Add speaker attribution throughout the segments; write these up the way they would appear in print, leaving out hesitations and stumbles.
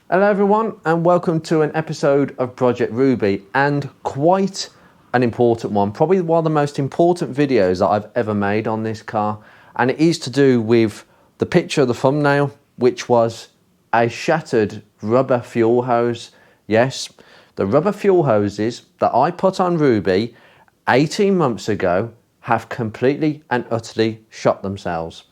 Speaker 1: Hello everyone and welcome to an episode of Project Ruby, and quite an important one, probably one of the most important videos that I've ever made on this car, and it is to do with the picture of the thumbnail, which was a shattered rubber fuel hose. Yes, the rubber fuel hoses that I put on Ruby 18 months ago have completely and utterly shot themselves.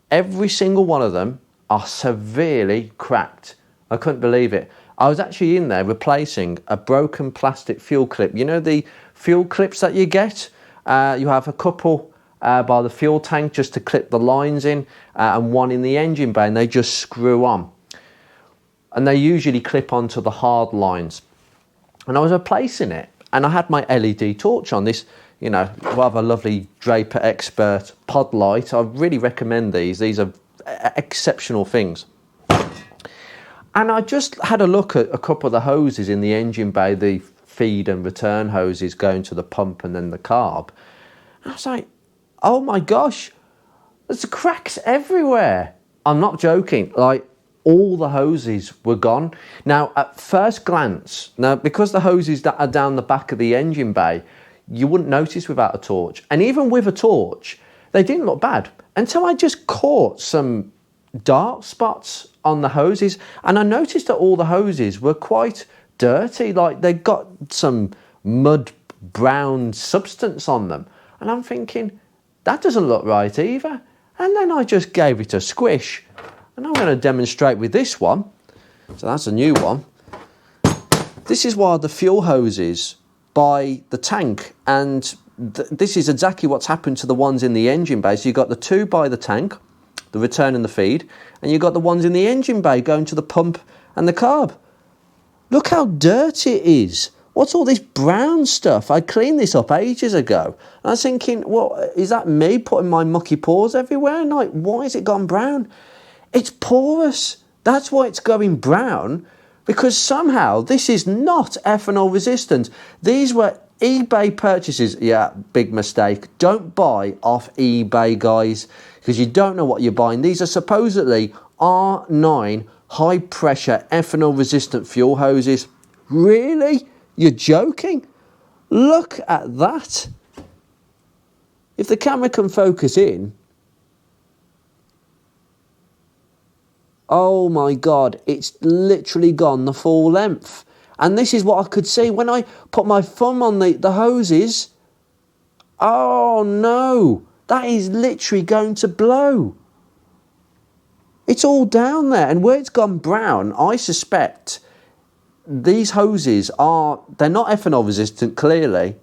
Speaker 1: Every single one of them are severely cracked. I couldn't believe it. I was actually in there replacing a broken plastic fuel clip. You know the fuel clips that you get? You have a couple by the fuel tank just to clip the lines in, and one in the engine bay, and they just screw on. And they usually clip onto the hard lines. And I was replacing it, and I had my LED torch on, this, you know, rather lovely Draper Expert pod light. I really recommend these. These are exceptional things. And I just had a look at a couple of the hoses in the engine bay, the feed and return hoses going to the pump and then the carb. And I was like, oh my gosh, there's cracks everywhere. I'm not joking, like all the hoses were gone. Now, at first glance, because the hoses that are down the back of the engine bay, you wouldn't notice without a torch. And even with a torch, they didn't look bad until I just caught some dark spots on the hoses, and I noticed that all the hoses were quite dirty, like they got some mud brown substance on them, and I'm thinking that doesn't look right either. And then I just gave it a squish, and I'm going to demonstrate with this one. So that's a new one. This is one of the fuel hoses by the tank, and this is exactly what's happened to the ones in the engine bay. So you've got the two by the tank, the return and the feed, and you've got the ones in the engine bay going to the pump and the carb. Look how dirty it is. What's all this brown stuff? I cleaned this up ages ago. And I was thinking, well, is that me putting my mucky paws everywhere? And like, why has it gone brown? It's porous. That's why it's going brown, because somehow this is not ethanol resistant. These were eBay purchases. Yeah, big mistake. Don't buy off eBay, guys, because you don't know what you're buying. These are supposedly R9 high pressure ethanol resistant fuel hoses. Really? You're joking? Look at that. If the camera can focus in. Oh my God, it's literally gone the full length. And this is what I could see when I put my thumb on the hoses. Oh no, that is literally going to blow. It's all down there, and where it's gone brown, I suspect these hoses they're not ethanol resistant, clearly,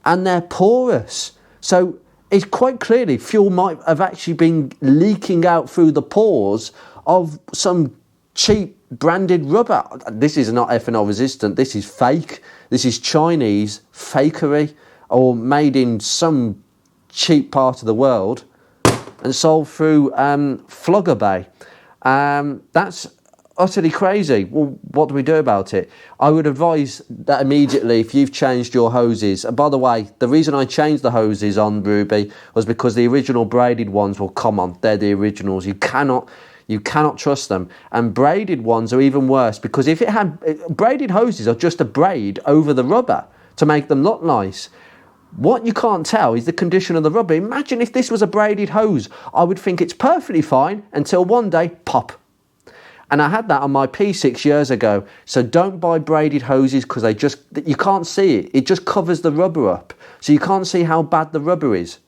Speaker 1: and they're porous. So it's quite clearly fuel might have actually been leaking out through the pores of some cheap branded rubber. This is not ethanol resistant. This is fake. This is Chinese fakery, or made in some cheap part of the world and sold through Flogger Bay. That's utterly crazy. Well, what do we do about it? I would advise that immediately, if you've changed your hoses. And by the way, the reason I changed the hoses on Ruby was because the original braided ones, well, come on, they're the originals. You cannot trust them. And braided ones are even worse, because if it had braided hoses are just a braid over the rubber to make them look nice. What you can't tell is the condition of the rubber. Imagine if this was a braided hose. I would think it's perfectly fine until one day, pop. And I had that on my P6 years ago. So don't buy braided hoses, because you can't see it. It just covers the rubber up. So you can't see how bad the rubber is.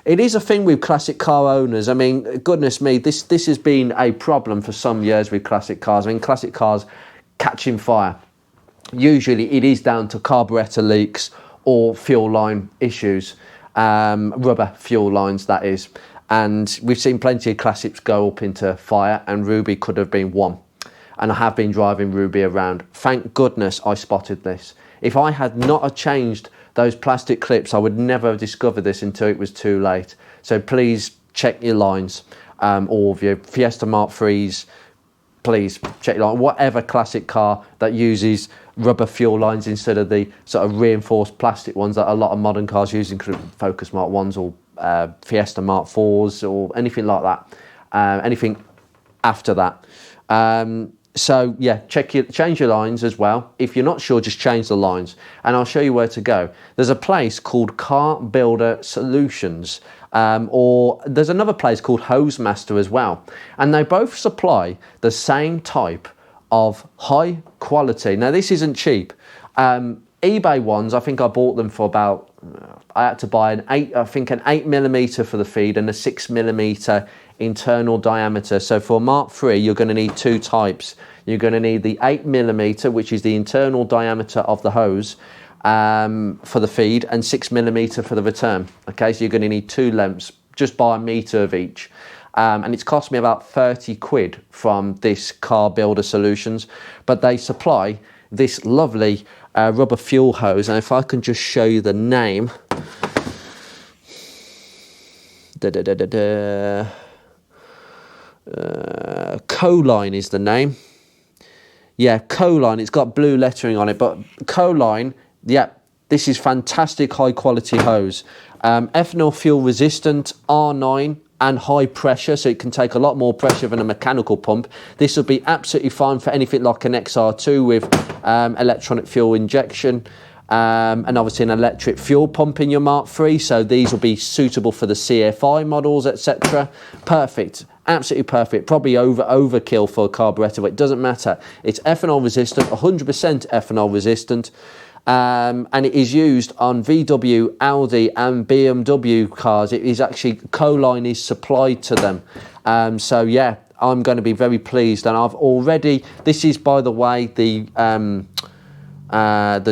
Speaker 1: It is a thing with classic car owners. I mean, goodness me, this has been a problem for some years with classic cars. I mean, classic cars catching fire. Usually it is down to carburetor leaks or fuel line issues, rubber fuel lines, that is. And we've seen plenty of classics go up into fire, and Ruby could have been one. And I have been driving Ruby around. Thank goodness I spotted this. If I had not have changed those plastic clips, I would never have discovered this until it was too late. So please check your lines, all of your Fiesta Mark IIIs. Please check your line. Whatever classic car that uses rubber fuel lines instead of the sort of reinforced plastic ones that a lot of modern cars use, including Focus Mark 1s or Fiesta Mark 4s or anything like that, anything after that. So yeah, change your lines as well. If you're not sure, just change the lines, and I'll show you where to go. There's a place called Car Builder Solutions, or there's another place called Hose Master as well, and they both supply the same type of high quality. Now this isn't cheap. eBay ones, I think I bought them for about, I had to buy an 8mm for the feed and a 6mm internal diameter. So for Mark III, you're going to need two types. You're going to need the 8mm, which is the internal diameter of the hose for the feed, and 6mm for the return. Okay, so you're going to need two lengths. Just buy a meter of each. And it's cost me about 30 quid from this Car Builder Solutions, but they supply this lovely rubber fuel hose. And if I can just show you the name. Coline is the name. Yeah, Coline. It's got blue lettering on it, but Coline, yeah, this is fantastic high quality hose. Ethanol fuel resistant, R9 and high pressure, so it can take a lot more pressure than a mechanical pump. This will be absolutely fine for anything like an XR2 with electronic fuel injection. And obviously an electric fuel pump in your Mark III, so these will be suitable for the CFI models, etc. Perfect, absolutely perfect. Probably overkill for a carburettor, but it doesn't matter. It's ethanol resistant, 100% ethanol resistant, and it is used on VW, Audi and BMW cars. It is actually, Coline is supplied to them. So yeah, I'm going to be very pleased, and I've already, this is by the way the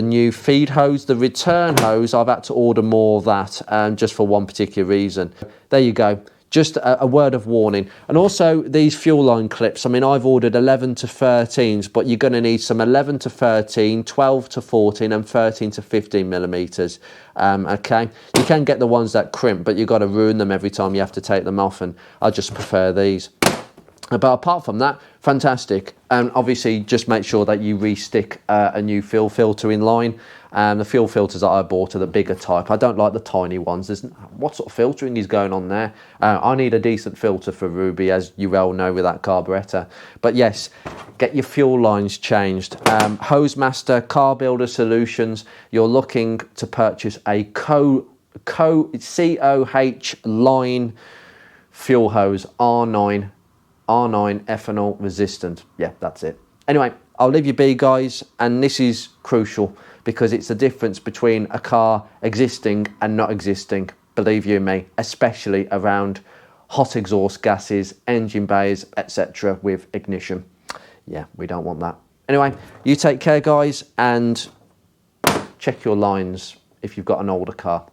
Speaker 1: new feed hose. The return hose, I've had to order more of that just for one particular reason. There you go, just a word of warning. And also these fuel line clips, I mean, I've ordered 11 to 13s, but you're going to need some 11 to 13, 12 to 14 and 13 to 15 millimeters. Okay, you can get the ones that crimp, but you've got to ruin them every time you have to take them off, and I just prefer these. But apart from that, fantastic. And obviously just make sure that you re-stick a new fuel filter in line. The fuel filters that I bought are the bigger type. I don't like the tiny ones. What sort of filtering is going on there? I need a decent filter for Ruby, as you well know with that carburettor. But yes, get your fuel lines changed. Hose Master, Car Builder Solutions, you're looking to purchase a COH line fuel hose, R9 ethanol resistant. Yeah, that's it. Anyway, I'll leave you be, guys, and this is crucial because it's the difference between a car existing and not existing, believe you me, especially around hot exhaust gases, engine bays, etc. with ignition. Yeah, we don't want that. Anyway, you take care, guys, and check your lines if you've got an older car.